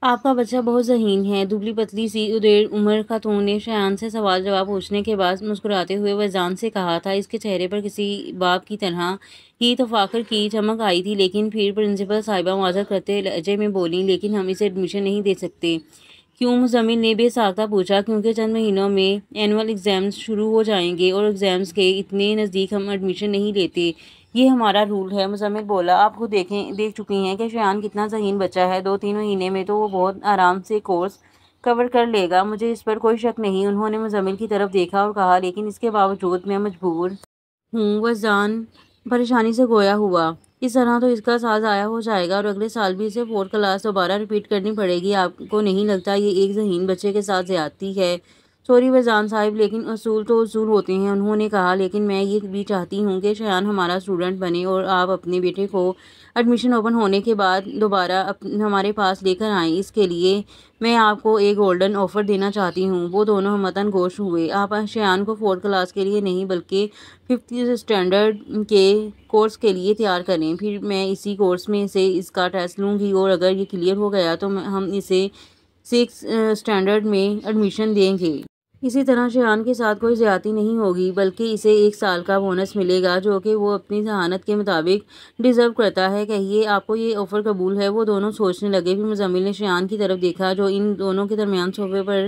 آپ کا بچہ بہت ذہین ہے۔ دبلی پتلی سی ادیر عمر خاتون نے شایان سے سوال جواب پوچھنے کے بعد مسکراتے ہوئے وجدان سے کہا تھا۔ اس کے چہرے پر کسی باپ کی طرح ہی تفاخر کی چمک آئی تھی، لیکن پھر پرنسپل صاحبہ معذرت کرتے لہجے میں بولیں، لیکن ہم اسے ایڈمیشن نہیں دے سکتے۔ کیوں؟ مزمل نے بے ساختہ پوچھا۔ کیونکہ چند مہینوں میں اینول ایگزامز شروع ہو جائیں گے اور ایگزامز کے اتنے نزدیک ہم ایڈمیشن نہیں لیتے۔ یہ ہمارا رول ہے۔ مزمل بولا۔ آپ خود دیکھ چکی ہیں کہ شایان کتنا ذہین بچہ ہے۔ 2-3 مہینے میں تو وہ بہت آرام سے کورس کور کر لے گا۔ مجھے اس پر کوئی شک نہیں۔ انہوں نے مزمل کی طرف دیکھا اور کہا، لیکن اس کے باوجود میں مجبور ہوں۔ وجدان پریشانی سے گویا ہوا۔ اس طرح تو اس کا سال ضائع ہو جائے گا اور اگلے سال بھی اسے 4 کلاس دوبارہ ریپیٹ کرنی پڑے گی۔ آپ کو نہیں لگتا یہ ایک ذہین بچے کے ساتھ زیادتی ہے؟ سوری وجدان صاحب، لیکن اصول تو اصول ہوتے ہیں۔ انہوں نے کہا، لیکن میں یہ بھی چاہتی ہوں کہ شایان ہمارا اسٹوڈنٹ بنے اور آپ اپنے بیٹے کو ایڈمیشن اوپن ہونے کے بعد دوبارہ ہمارے پاس لے کر آئیں۔ اس کے لیے میں آپ کو ایک گولڈن آفر دینا چاہتی ہوں۔ وہ دونوں ہمتاً گوش ہوئے۔ آپ شایان کو 4 کلاس کے لیے نہیں بلکہ 5th اسٹینڈرڈ کے کورس کے لیے تیار کریں۔ پھر میں اسی کورس میں سے اس کا ٹیسٹ لوں گی اور اگر یہ کلیئر ہو گیا تو ہم اسے 6th اسٹینڈرڈ میں ایڈمیشن دیں گے۔ اسی طرح شایان کے ساتھ کوئی زیادتی نہیں ہوگی، بلکہ اسے 1 سال کا بونس ملے گا جو کہ وہ اپنی ذہانت کے مطابق ڈیزرو کرتا ہے۔ کہیے آپ کو یہ آفر قبول ہے؟ وہ دونوں سوچنے لگے۔ پھر مزمل نے شایان کی طرف دیکھا جو ان دونوں کے درمیان صوفے پر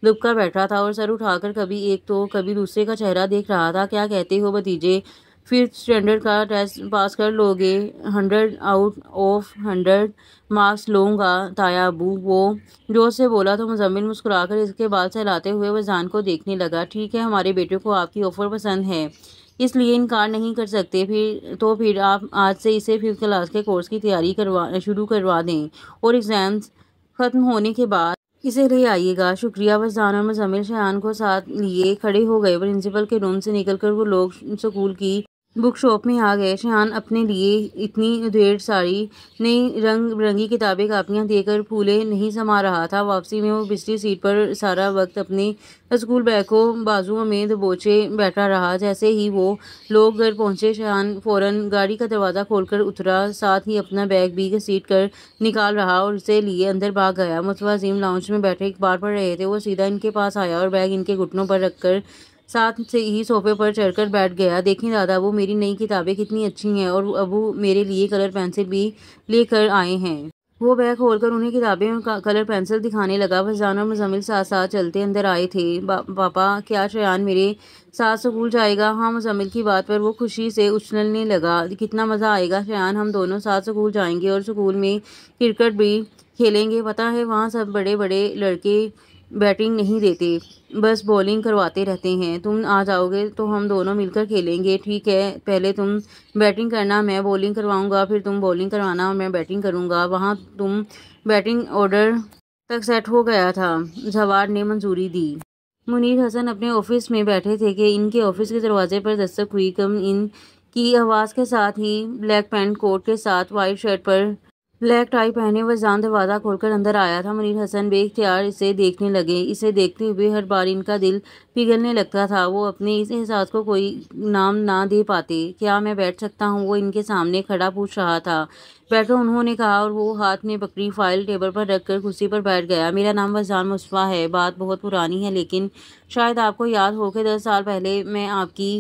دبکا بیٹھا تھا اور سر اٹھا کر کبھی ایک تو کبھی دوسرے کا چہرہ دیکھ رہا تھا۔ کیا کہتے ہو بھتیجے؟ 5th اسٹینڈرڈ کا ٹیسٹ پاس کر لو گے؟ 100 آؤٹ آف 100 مارکس لوں گا تایا ابو، وہ جوش سے بولا تو مزمل مسکرا کر اس کے بال سہلاتے ہوئے وجدان کو دیکھنے لگا۔ ٹھیک ہے، ہمارے بیٹے کو آپ کی آفر پسند ہے، اس لیے انکار نہیں کر سکتے۔ پھر آپ آج سے اسے 5th کلاس کے کورس کی تیاری شروع کروا دیں اور ایگزامز ختم ہونے کے بعد اسے لے آئیے گا۔ شکریہ۔ وجدان اور مزمل شایان کو ساتھ لیے کھڑے ہو گئے۔ پرنسپل کے روم سے نکل کر وہ لوگ اسکول کی بک شاپ میں آ گئے۔ شایان اپنے لیے اتنی ڈھیر ساری نئی رنگ برنگی کتابیں کاپیاں دے کر پھولے نہیں سما رہا تھا۔ واپسی میں وہ پچھلی سیٹ پر سارا وقت اپنے اسکول بیگ کو بازوؤں میں دبوچے بیٹھا رہا۔ جیسے ہی وہ لوگ گھر پہنچے شایان فوراً گاڑی کا دروازہ کھول کر اترا، ساتھ ہی اپنا بیگ بھی گھسیٹ کر نکال رہا اور اسے لیے اندر بھاگ گیا۔ مصطفیٰ عظیم لاؤنج میں بیٹھے اخبار پڑھ رہے تھے۔ وہ سیدھا ان کے پاس آیا اور بیگ ان کے گھٹنوں پر رکھ کر ساتھ سے ہی صوفے پر چڑھ کر بیٹھ گیا۔ دیکھیں دادا ابو، میری نئی کتابیں کتنی اچھی ہیں اور ابو میرے لیے کلر پنسل بھی لے کر آئے ہیں۔ وہ بیگ کھول کر انہیں کتابیں اور کلر پنسل دکھانے لگا۔ وجدان اور مزمل ساتھ ساتھ چلتے اندر آئے تھے۔ پاپا، کیا شایان میرے ساتھ اسکول جائے گا؟ ہاں۔ مزمل کی بات پر وہ خوشی سے اچھلنے لگا۔ کتنا مزہ آئے گا شایان، ہم دونوں ساتھ اسکول جائیں گے اور اسکول میں کرکٹ بھی کھیلیں گے۔ پتہ ہے وہاں سب بڑے بڑے لڑکے بیٹنگ نہیں دیتے، بس بولنگ کرواتے رہتے ہیں۔ تم آ جاؤ گے تو ہم دونوں مل کر کھیلیں گے۔ ٹھیک ہے، پہلے تم بیٹنگ کرنا، میں بولنگ کرواؤں گا، پھر تم بولنگ کروانا اور میں بیٹنگ کروں گا۔ وہاں تم بیٹنگ آرڈر تک سیٹ ہو گیا تھا۔ جھوار نے منظوری دی۔ منیر حسن اپنے آفس میں بیٹھے تھے کہ ان کے آفس کے دروازے پر دستک ہوئی۔ کم ان کی آواز کے ساتھ ہی بلیک پینٹ کوٹ کے ساتھ وائٹ شرٹ پر بلیک ٹائی پہنے وجدان دروازہ کھول کر اندر آیا تھا۔ منیر حسن بے اختیار اسے دیکھنے لگے۔ اسے دیکھتے ہوئے ہر بار ان کا دل پگھلنے لگتا تھا۔ وہ اپنے اس احساس کو کوئی نام نہ دے پاتے۔ کیا میں بیٹھ سکتا ہوں؟ وہ ان کے سامنے کھڑا پوچھ رہا تھا۔ بیٹھو، انہوں نے کہا اور وہ ہاتھ میں پکڑی فائل ٹیبل پر رکھ کر کرسی پر بیٹھ گیا۔ میرا نام وجدان مصطفیٰ ہے۔ بات بہت پرانی ہے، لیکن شاید آپ کو یاد ہو کہ 10 سال پہلے میں آپ کی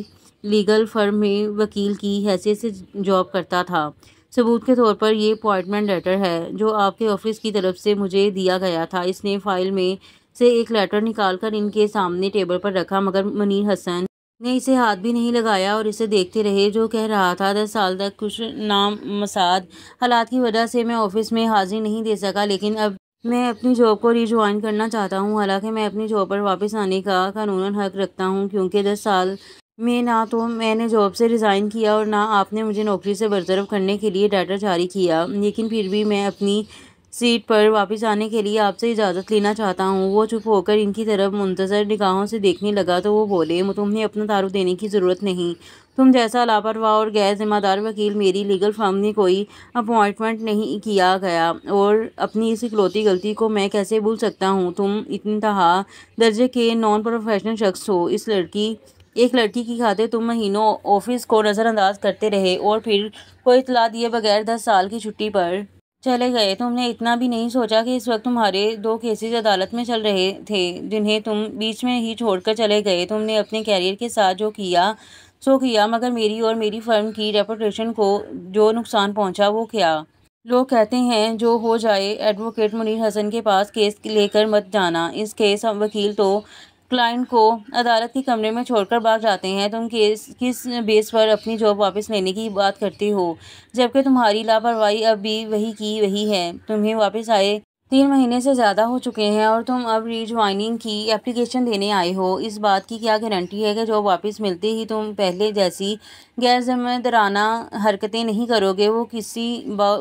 لیگل فرم میں وکیل کی حیثیت سے جاب کرتا تھا۔ ثبوت کے طور پر یہ اپائنٹمنٹ لیٹر ہے جو آپ کے آفس کی طرف سے مجھے دیا گیا تھا۔ اس نے فائل میں سے ایک لیٹر نکال کر ان کے سامنے ٹیبل پر رکھا، مگر منیر حسن نے اسے ہاتھ بھی نہیں لگایا اور اسے دیکھتے رہے۔ جو کہہ رہا تھا، 10 سال تک کچھ نامساعد حالات کی وجہ سے میں آفس میں حاضری نہیں دے سکا، لیکن اب میں اپنی جاب کو ری جوائن کرنا چاہتا ہوں۔ حالانکہ میں اپنی جاب پر واپس آنے کا قانوناً حق رکھتا ہوں، کیونکہ 10 سال میں نہ تو میں نے جاب سے ریزائن کیا اور نہ آپ نے مجھے نوکری سے برطرف کرنے کے لیے لیٹر جاری کیا، لیکن پھر بھی میں اپنی سیٹ پر واپس آنے کے لیے آپ سے اجازت لینا چاہتا ہوں۔ وہ چپ ہو کر ان کی طرف منتظر نگاہوں سے دیکھنے لگا تو وہ بولے، تمہیں اپنا تعارف دینے کی ضرورت نہیں۔ تم جیسا لاپرواہ اور غیر ذمہ دار وکیل میری لیگل فرم میں کوئی اپائنٹمنٹ نہیں کیا گیا، اور اپنی اس اکلوتی غلطی کو میں کیسے بھول سکتا ہوں؟ تم انتہا درجے کے نان پروفیشنل شخص ہو۔ ایک لڑکی کی خاطر تم مہینوں آفس کو نظر انداز کرتے رہے اور پھر کوئی اطلاع دیے بغیر 10 سال کی چھٹی پر چلے گئے۔ تم نے اتنا بھی نہیں سوچا کہ اس وقت تمہارے 2 کیسز عدالت میں چل رہے تھے جنہیں تم بیچ میں ہی چھوڑ کر چلے گئے۔ تم نے اپنے کیریئر کے ساتھ جو کیا سو کیا، مگر میری اور میری فرم کی ریپوٹیشن کو جو نقصان پہنچا وہ کیا؟ لوگ کہتے ہیں جو ہو جائے۔ ایڈوکیٹ منیر حسن کے پاس کیس لے کر مت جانا۔ اس کیس وکیل تو کلائنٹ کو عدالت کے کمرے میں چھوڑ کر بھاگ جاتے ہیں۔ تم کس بیس پر اپنی جاب واپس لینے کی بات کرتے ہو جبکہ تمہاری لاپرواہی اب بھی وہی کی وہی ہے؟ تمہیں واپس آئے 3 مہینے سے زیادہ ہو چکے ہیں اور تم اب ری جوائننگ کی اپلیکیشن دینے آئے ہو۔ اس بات کی کیا گارنٹی ہے کہ جاب واپس ملتے ہی تم پہلے جیسی غیر ذمہ دارانہ حرکتیں نہیں کرو گے؟ وہ کسی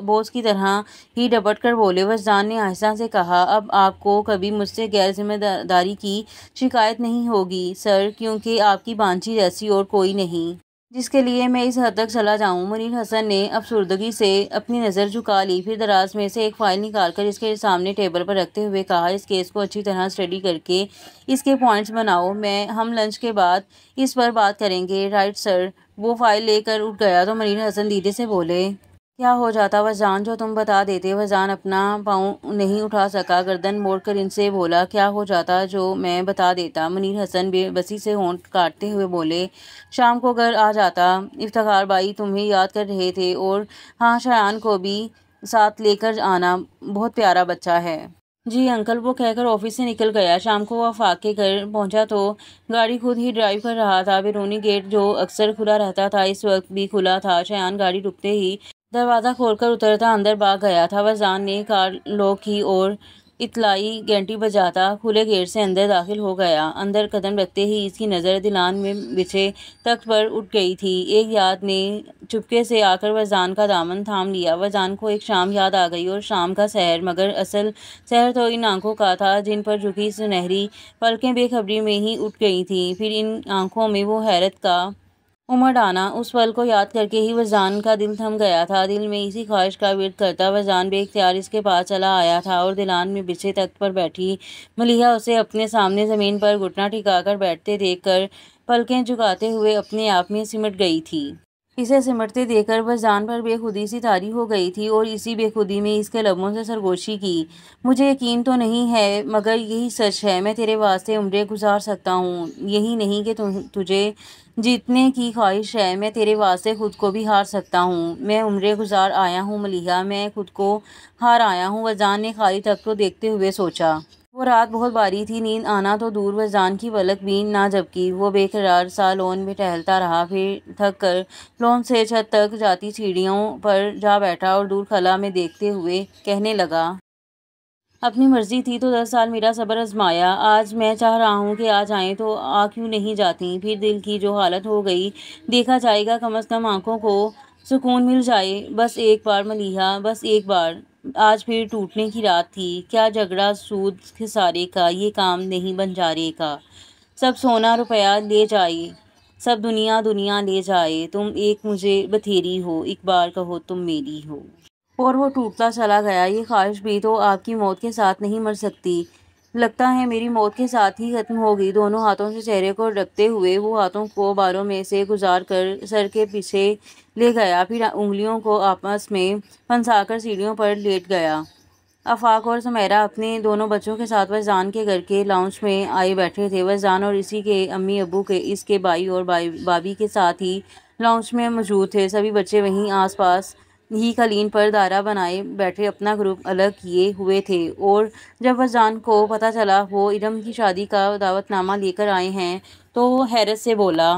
بوس کی طرح ہی ڈپٹ کر بولے۔ وجدان نے آہستہ سے کہا، اب آپ کو کبھی مجھ سے غیر ذمہ داری کی شکایت نہیں ہوگی سر، کیونکہ آپ کی بانجی جیسی اور کوئی نہیں جس کے لیے میں اس حد تک چلا جاؤں۔ منیر حسن نے افسردگی سے اپنی نظر جھکا لی، پھر دراز میں سے ایک فائل نکال کر اس کے سامنے ٹیبل پر رکھتے ہوئے کہا، اس کیس کو اچھی طرح اسٹڈی کر کے اس کے پوائنٹس بناؤ، ہم لنچ کے بعد اس پر بات کریں گے۔ Right sir. وہ فائل لے کر اٹھ گیا تو منیر حسن دیدے سے بولے، کیا ہو جاتا وجدان جو تم بتا دیتے؟ وجدان اپنا پاؤں نہیں اٹھا سکا، گردن موڑ کر ان سے بولا، کیا ہو جاتا جو میں بتا دیتا؟ منیر حسن بے بسی سے ہونٹ کاٹتے ہوئے بولے، شام کو گھر آ جاتا، افتخار بھائی تمہیں یاد کر رہے تھے، اور ہاں شایان کو بھی ساتھ لے کر آنا، بہت پیارا بچہ ہے۔ جی انکل، وہ کہہ کر آفس سے نکل گیا۔ شام کو وہ آفاق کے گھر پہنچا تو گاڑی خود ہی ڈرائیو کر رہا تھا۔ بیرونی گیٹ جو اکثر کھلا رہتا تھا اس وقت بھی کھلا تھا۔ شایان گاڑی رکتے ہی دروازہ کھول کر اترتا اندر بھاگ گیا تھا۔ وجدان نے کار لاک کی اور اطلاعی گھنٹی بجاتا کھلے گیٹ سے اندر داخل ہو گیا۔ اندر قدم رکھتے ہی اس کی نظر دلان میں بچھے تخت پر اٹھ گئی تھی۔ ایک یاد نے چپکے سے آ کر وجدان کا دامن تھام لیا۔ وجدان کو ایک شام یاد آ گئی، اور شام کا سحر، مگر اصل سحر تو ان آنکھوں کا تھا جن پر جھکی سنہری پلکیں بے خبری میں ہی اٹھ گئی تھیں۔ پھر ان آنکھوں میں وہ حیرت کا امڈ آنا۔ اس پل کو یاد کر کے ہی وجدان کا دل تھم گیا تھا۔ دل میں اسی خواہش کا ورد کرتا وجدان بے اختیار اس کے پاس چلا آیا تھا، اور دلان میں بچھے تخت پر بیٹھی ملیحہ اسے اپنے سامنے زمین پر گھٹنا ٹھکا کر بیٹھتے دیکھ کر پلکیں جھکاتے ہوئے اپنے آپ میں سمٹ گئی تھی۔ اسے سمٹتے دیکھ کر وجدان پر بے خودی سی طاری ہو گئی تھی، اور اسی بے خودی میں اس کے لبوں سے سرگوشی کی، مجھے یقین تو نہیں ہے مگر یہی سچ ہے، میں تیرے واسطے عمریں گزار سکتا ہوں۔ یہی نہیں کہ تجھے جیتنے کی خواہش ہے، میں تیرے واسطے خود کو بھی ہار سکتا ہوں۔ میں عمریں گزار آیا ہوں ملیحہ، میں خود کو ہار آیا ہوں۔ وجدان نے خالی تخت کو دیکھتے ہوئے سوچا۔ وہ رات بہت باری تھی، نیند آنا تو دور وجدان کی پلک بھی نہ جھپکی۔ وہ بے قرار سا لون میں ٹہلتا رہا، پھر تھک کر لون سے چھت تک جاتی سیڑھیوں پر جا بیٹھا اور دور خلا میں دیکھتے ہوئے کہنے لگا، اپنی مرضی تھی تو 10 سال میرا صبر آزمایا، آج میں چاہ رہا ہوں کہ آ جائیں تو آ کیوں نہیں جاتی؟ پھر دل کی جو حالت ہو گئی دیکھا جائے گا، کم از کم آنکھوں کو سکون مل جائے۔ بس ایک بار ملیحہ، بس ایک بار۔ آج پھر ٹوٹنے کی رات تھی۔ کیا جھگڑا سود خسارے کا، یہ کام نہیں بنجارے کا، سب سونا روپیہ لے جائے، سب دنیا دنیا لے جائے، تم ایک مجھے بتھیری ہو، ایک بار کہو تم میری ہو۔ اور وہ ٹوٹتا چلا گیا۔ یہ خواہش بھی تو آپ کی موت کے ساتھ نہیں مر سکتی، لگتا ہے میری موت کے ساتھ ہی ختم ہوگی۔ دونوں ہاتھوں سے چہرے کو ڈھکتے ہوئے وہ ہاتھوں کو بالوں میں سے گزار کر سر کے پیچھے لے گیا، پھر انگلیوں کو آپس میں پھنسا کر سیڑھیوں پر لیٹ گیا۔ آفاق اور سمیرہ اپنے دونوں بچوں کے ساتھ وجدان کے گھر کے لاؤنج میں آئے بیٹھے تھے۔ وجدان اور اسی کے امی ابو اس کے بھائی اور بھابھی کے ساتھ ہی لاؤنج میں موجود تھے۔ سبھی بچے وہیں آس پاس ہی قالین پر دائرہ بنائے بیٹھے اپنا گروپ الگ کیے ہوئے تھے، اور جب وجدان کو پتہ چلا وہ ارم کی شادی کا دعوت نامہ لے کر آئے ہیں تو وہ حیرت سے بولا،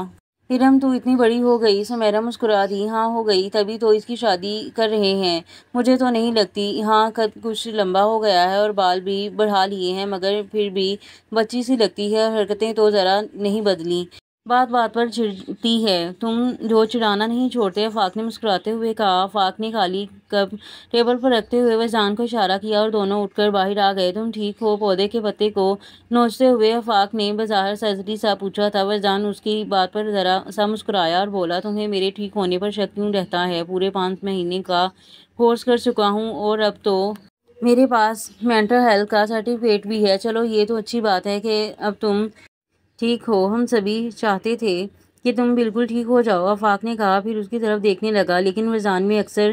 ارم تو اتنی بڑی ہو گئی؟ سمیرہ مسکرا دی، ہاں ہو گئی، تبھی تو اس کی شادی کر رہے ہیں۔ مجھے تو نہیں لگتی، ہاں قد کچھ لمبا ہو گیا ہے اور بال بھی بڑھا لیے ہیں، مگر پھر بھی بچی سی لگتی ہے، حرکتیں تو ذرا نہیں بدلی، بات بات پر چڑھتی ہے، تم جو چڑھانا نہیں چھوڑتے۔ آفاق نے مسکراتے ہوئے کہا۔ آفاق نے خالی کپ ٹیبل پر رکھتے ہوئے وجدان کو اشارہ کیا اور دونوں اٹھ کر باہر آ گئے۔ تم ٹھیک ہو؟ پودے کے پتے کو نوچتے ہوئے آفاق نے بظاہر سرسری سا پوچھا تھا۔ وجدان اس کی بات پر ذرا سا مسکرایا اور بولا، تمہیں میرے ٹھیک ہونے پر شک کیوں رہتا ہے؟ پورے 5 مہینے کا کورس کر چکا ہوں اور اب تو میرے پاس مینٹل ہیلتھ کا سرٹیفکیٹ بھی ہے۔ چلو یہ تو اچھی بات ہے کہ اب تم ٹھیک ہو، ہم سبھی چاہتے تھے کہ تم بالکل ٹھیک ہو جاؤ، آفاق نے کہا، پھر اس کی طرف دیکھنے لگا، لیکن وجدان میں اکثر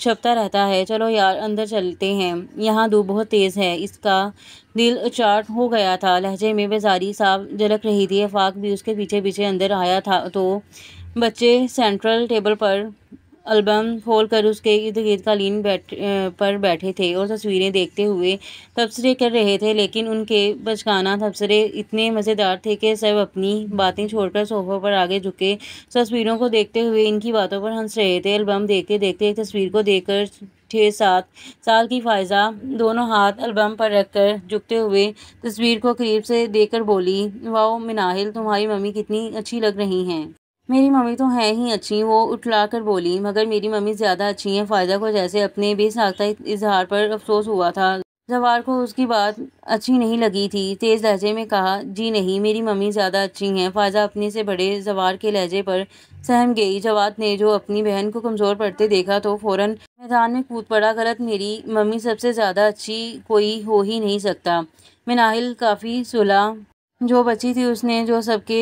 چھپتا رہتا ہے۔ چلو یار اندر چلتے ہیں، یہاں دھوپ بہت تیز ہے۔ اس کا دل چاٹ ہو گیا تھا، لہجے میں بیزاری صاف جھلک رہی تھی۔ آفاق بھی اس کے پیچھے پیچھے اندر آیا تھا تو بچے سینٹرل ٹیبل پر البم کھول کر اس کے ارد گرد قالین پر بیٹھے تھے اور تصویریں دیکھتے ہوئے تبصرے کر رہے تھے، لیکن ان کے بچگانہ تبصرے اتنے مزیدار تھے کہ سب اپنی باتیں چھوڑ کر صوفوں پر آگے جھکے تصویروں کو دیکھتے ہوئے ان کی باتوں پر ہنس رہے تھے۔ البم دیکھتے دیکھتے ایک تصویر کو دیکھ کر 6-7 سال کی فائزہ دونوں ہاتھ البم پر رکھ کر جھکتے ہوئے تصویر کو قریب سے دیکھ کر بولی، واؤ مناہل، تمہاری ممی کتنی اچھی لگ رہی ہیں۔ میری ممی تو ہیں ہی اچھی، وہ اٹھلا کر بولی، مگر میری ممی زیادہ اچھی ہیں۔ فائزہ کو جیسے اپنے بے ساختہ اظہار پر افسوس ہوا تھا۔ زوار کو اس کی بات اچھی نہیں لگی تھی، تیز لہجے میں کہا، جی نہیں، میری ممی زیادہ اچھی ہیں۔ فائزہ اپنے سے بڑے زوار کے لہجے پر سہم گئی۔ جواد نے جو اپنی بہن کو کمزور پڑتے دیکھا تو فوراً میدان میں کود پڑا، غلط، میری ممی سب سے زیادہ اچھی کوئی ہو ہی نہیں سکتا۔ مناہل کافی صلح جو بچی تھی، اس نے جو سب کے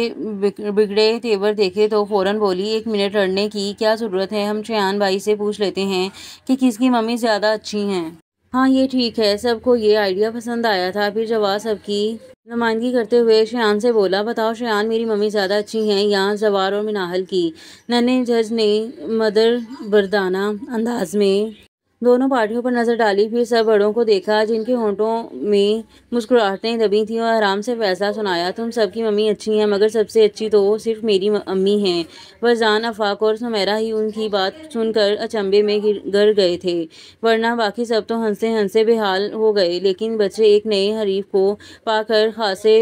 بگڑے تیور دیکھے تو فوراً بولی، ایک منٹ لڑنے کی کیا ضرورت ہے، ہم شایان بھائی سے پوچھ لیتے ہیں کہ کس کی ممی زیادہ اچھی ہیں۔ ہاں یہ ٹھیک ہے۔ سب کو یہ آئیڈیا پسند آیا تھا۔ پھر جواد سب کی نمائندگی کرتے ہوئے شایان سے بولا، بتاؤ شایان، میری ممی زیادہ اچھی ہیں یا زوار اور مناہل کی؟ ننھے جج نے مدربردانہ انداز میں دونوں پارٹیوں پر نظر ڈالی، پھر سب بڑوں کو دیکھا جن کے ہونٹوں میں مسکراہٹیں دبی تھیں، اور آرام سے فیصلہ سنایا، تم سب کی ممی اچھی ہیں، مگر سب سے اچھی تو صرف میری امی ہیں۔ وزان، آفاق اور سمیرہ ہی ان کی بات سن کر اچنبھے میں گر گئے تھے، ورنہ باقی سب تو ہنستے ہنستے بے حال ہو گئے، لیکن بچے ایک نئے حریف کو پا کر خاصے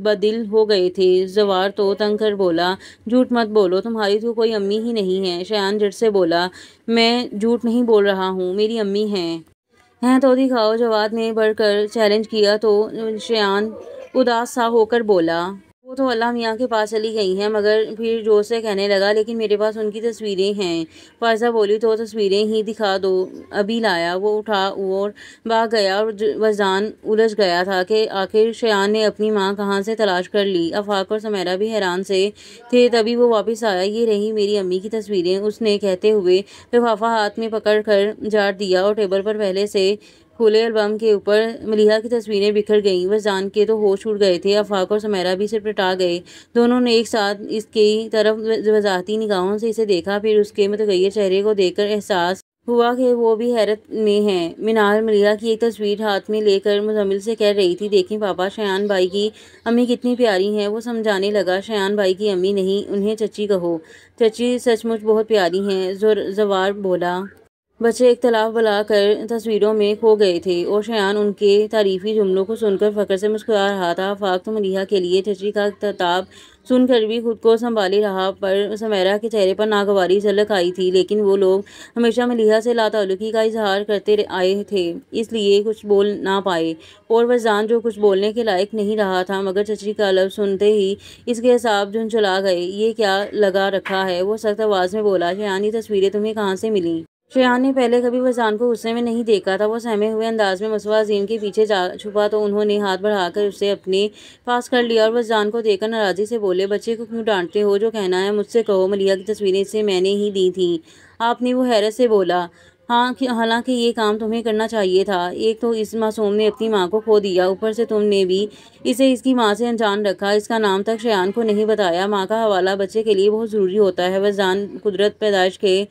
بدل ہو گئے تھے۔ زوار تو تنگ کر بولا، جھوٹ مت بولو، تمہاری تو کوئی امی ہی نہیں ہے۔ شایان جھٹ سے بولا، میں جھوٹ نہیں بول رہا ہوں، میری امی ہیں۔ ہیں تو دکھاؤ، جواد نے بڑھ کر چیلنج کیا تو شایان اداس سا ہو کر بولا، وہ تو اللہ میاں کے پاس چلی گئی ہیں، مگر پھر جوش سے کہنے لگا، لیکن میرے پاس ان کی تصویریں ہیں۔ فائزہ بولی، تو تصویریں ہی دکھا دو، ابھی لایا۔ وہ اٹھا اور بھاگ گیا اور وزان الجھ گیا تھا کہ آخر شایان نے اپنی ماں کہاں سے تلاش کر لی۔ آفاق اور سمیرہ بھی حیران سے تھے، تبھی وہ واپس آیا، یہ رہی میری امی کی تصویریں، اس نے کہتے ہوئے لفافہ ہاتھ میں پکڑ کر جھاڑ دیا اور ٹیبل پر پہلے سے کھلے البم کے اوپر ملیحہ کی تصویریں بکھر گئیں۔ وزان کے تو ہوش اڑ گئے تھے، آفاق اور سمیرہ بھی سٹپٹا گئے۔ دونوں نے ایک ساتھ اس کی طرف وضاحتی نگاہوں سے اسے دیکھا، پھر اس کے متغیر چہرے کو دیکھ کر احساس ہوا کہ وہ بھی حیرت میں ہے۔ منال ملیحہ کی ایک تصویر ہاتھ میں لے کر مزمل سے کہہ رہی تھی، دیکھیں پاپا، شایان بھائی کی امی کتنی پیاری ہیں۔ وہ سمجھانے لگا، شایان بھائی کی امی نہیں، انہیں چچی کہو، چچی سچ مچ بہت پیاری ہیں۔ زوار بولا۔ بچے اختلاف بلا کر تصویروں میں کھو گئے تھے اور شایان ان کے تعریفی جملوں کو سن کر فخر سے مسکرا رہا تھا۔ آفاق تو ملیحہ کے لیے چچی کا خطاب سن کر بھی خود کو سنبھالے رہا، پر سمیرہ کے چہرے پر ناگواری جھلک آئی تھی، لیکن وہ لوگ ہمیشہ ملیحہ سے لاتعلقی کا اظہار کرتے آئے تھے، اس لیے کچھ بول نہ پائے، اور وزان جو کچھ بولنے کے لائق نہیں رہا تھا، مگر چچی کا لفظ سنتے ہی اس کے اعصاب جھنجھلا گئے۔ یہ کیا لگا رکھا ہے؟ وہ سخت آواز میں بولا، شایان، یہ تصویریں تمہیں کہاں سے ملیں؟ شایان نے پہلے کبھی وزان کو غصے میں نہیں دیکھا تھا۔ وہ سہمے ہوئے انداز میں مسئلہ عظیم کے پیچھے جا چھپا تو انہوں نے ہاتھ بڑھا کر اسے اپنے پاس کر لیا اور وزان کو دیکھ کر ناراضی سے بولے، بچے کو کیوں ڈانٹتے ہو؟ جو کہنا ہے مجھ سے کہو، ملیحہ کی تصویریں اسے میں نے ہی دی تھیں۔ آپ نے؟ وہ حیرت سے بولا، ہاں، حالانکہ یہ کام تمہیں کرنا چاہیے تھا۔ ایک تو اس معصوم نے اپنی ماں کو کھو دیا، اوپر سے تم نے بھی اسے اس کی ماں سے انجان رکھا، اس کا نام تک شایان کو نہیں بتایا۔ ماں کا حوالہ بچے کے لیے بہت ضروری ہوتا ہے وزان، قدرت پیدائش کے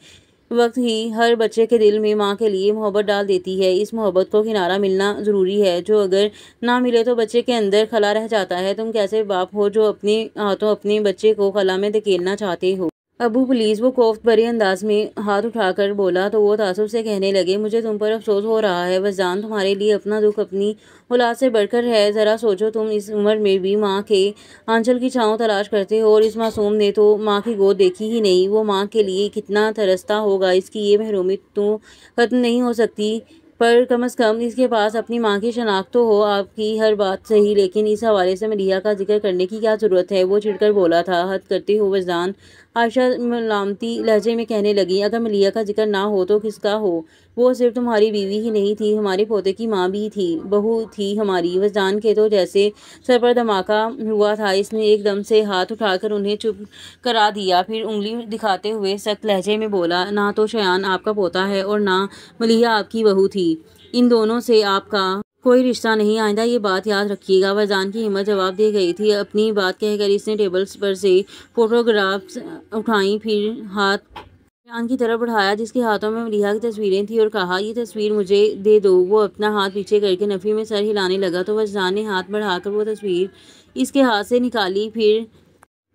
وقت ہی ہر بچے کے دل میں ماں کے لیے محبت ڈال دیتی ہے، اس محبت کو کنارہ ملنا ضروری ہے، جو اگر نہ ملے تو بچے کے اندر خلا رہ جاتا ہے۔ تم کیسے باپ ہو جو اپنے ہاتھوں اپنے بچے کو خلا میں دھکیلنا چاہتے ہو؟ ابو پلیز، وہ کوفت بھرے انداز میں ہاتھ اٹھا کر بولا تو وہ تعصب سے کہنے لگے، مجھے تم پر افسوس ہو رہا ہے وزان، تمہارے لیے اپنا دکھ اپنی اولاد سے بڑھ کر ہے۔ ذرا سوچو، تم اس عمر میں بھی ماں کے آنچل کی چھاؤں تلاش کرتے ہو، اور اس معصوم نے تو ماں کی گود دیکھی ہی نہیں، وہ ماں کے لیے کتنا ترستا ہوگا، اس کی یہ محرومی تو ختم نہیں ہو سکتی۔ پر کم از کم اس کے پاس اپنی ماں کی شناخت تو ہو۔ آپ کی ہر بات صحیح، لیکن اس حوالے سے ملیحہ کا ذکر کرنے کی کیا ضرورت ہے؟ وہ چڑھ کر بولا تھا۔ حد کرتے ہو وجدان، عائشہ ملامتی لہجے میں کہنے لگی۔ اگر ملیحہ کا ذکر نہ ہو تو کس کا ہو؟ وہ صرف تمہاری بیوی ہی نہیں تھی، ہمارے پوتے کی ماں بھی تھی، بہو تھی ہماری۔ وجدان کے تو جیسے سر پر دھماکہ ہوا تھا۔ اس نے ایک دم سے ہاتھ اٹھا کر انہیں چپ کرا دیا، پھر انگلی دکھاتے ہوئے سخت لہجے میں بولا، نہ تو شایان آپ کا پوتا ہے اور نہ ملیحہ آپ کی بہو تھی۔ ان دونوں سے آپ کا کوئی رشتہ نہیں، آئندہ یہ بات یاد رکھیے گا۔ وجدان کی ہمت جواب دے گئی تھی۔ اپنی بات کہہ کر اس نے ٹیبل پر سے فوٹوگرافز اٹھائیں، پھر ہاتھ شایان کی طرف بڑھایا جس کے ہاتھوں میں ملیحہ کی تصویریں تھیں، اور کہا، یہ تصویر مجھے دے دو۔ وہ اپنا ہاتھ پیچھے کر کے نفی میں سر ہلانے لگا تو وجدان نے ہاتھ بڑھا کر وہ تصویر اس کے ہاتھ سے نکالی، پھر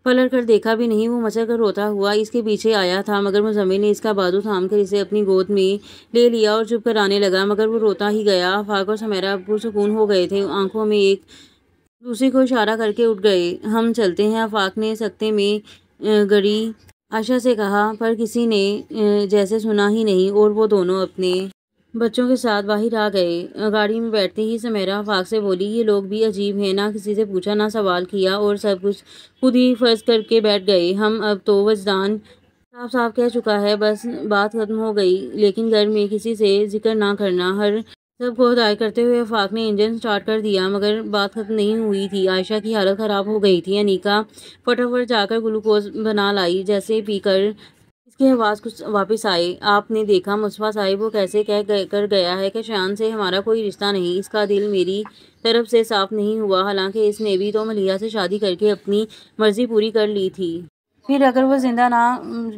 پلٹ کر دیکھا بھی نہیں۔ وہ مچل کر روتا ہوا اس کے پیچھے آیا تھا، مگر مزمل نے اس کا بازو تھام کر اسے اپنی گود میں لے لیا اور چپ کرانے لگا، مگر وہ روتا ہی گیا۔ آفاق اور سمیرہ پرسکون ہو گئے تھے، آنکھوں میں ایک دوسری کو اشارہ کر کے اٹھ گئے۔ ہم چلتے ہیں، آفاق نے سکتے میں گڑی عائشہ سے کہا، پر کسی نے جیسے سنا ہی نہیں، اور وہ دونوں اپنے بچوں کے ساتھ باہر آ گئے۔ گاڑی میں بیٹھتے ہی سمیرہ آفاق سے بولی، یہ لوگ بھی عجیب ہیں، نہ کسی سے پوچھا نہ سوال کیا، اور سب کچھ خود ہی فرض کر کے بیٹھ گئے۔ ہم اب تو وجدان صاف صاف کہہ چکا ہے، بس بات ختم ہو گئی، لیکن گھر میں کسی سے ذکر نہ کرنا۔ ہر سب کو ہدایت کرتے ہوئے آفاق نے انجن سٹارٹ کر دیا، مگر بات ختم نہیں ہوئی تھی۔ عائشہ کی حالت خراب ہو گئی تھی۔ انیکا فٹافٹ جا کر گلوکوز بنا لائی، جیسے پی کر اس کے حواس کچھ واپس آئے۔ آپ نے دیکھا مصطفیٰ صاحب، وہ کیسے کہہ کر گیا ہے کہ شایان سے ہمارا کوئی رشتہ نہیں۔ اس کا دل میری طرف سے صاف نہیں ہوا، حالانکہ اس نے بھی تو ملیحہ سے شادی کر کے اپنی مرضی پوری کر لی تھی۔ پھر اگر وہ زندہ نہ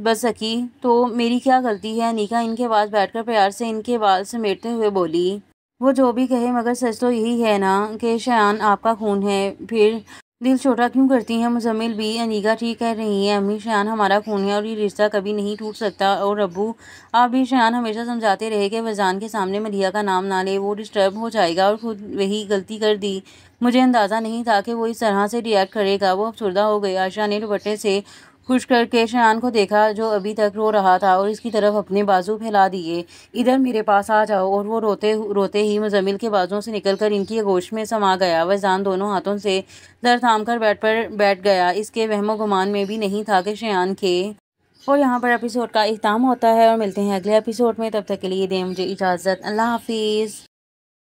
بچ سکی تو میری کیا غلطی ہے؟ انیکا ان کے پاس بیٹھ کر پیار سے ان کے بال سمیٹتے ہوئے بولی، وہ جو بھی کہے، مگر سچ تو یہی ہے نا کہ شایان آپ کا خون ہے، پھر دل چھوٹا کیوں کرتی ہیں؟ مزمل بھی، انیکا ٹھیک کہہ رہی ہیں امی، شایان ہمارا خون ہے اور یہ رشتہ کبھی نہیں ٹوٹ سکتا۔ اور ابو آپ بھی شایان ہمیشہ سمجھاتے رہے کہ وجدان کے سامنے ملیحہ کا نام نہ لے، وہ ڈسٹرب ہو جائے گا، اور خود وہی غلطی کر دی۔ مجھے اندازہ نہیں تھا کہ وہ اس طرح سے ری ایکٹ کرے گا۔ وہ افسردہ ہو گئی۔ عائشہ نے دوپٹے سے خشک کر کے شایان کو دیکھا، جو ابھی تک رو رہا تھا، اور اس کی طرف اپنے بازو پھیلا دیے، ادھر میرے پاس آ جاؤ، اور وہ روتے ہی مزمل کے بازوؤں سے نکل کر ان کی آغوش میں سما گیا۔ وجدان دونوں ہاتھوں سے سر تھام کر بیٹھ گیا، اس کے وہم و گمان میں بھی نہیں تھا کہ شایان کے۔ اور یہاں پر ایپیسوڈ کا اختتام ہوتا ہے، اور ملتے ہیں اگلے ایپیسوڈ میں، تب تک کے لیے دیں مجھے اجازت، اللہ حافظ۔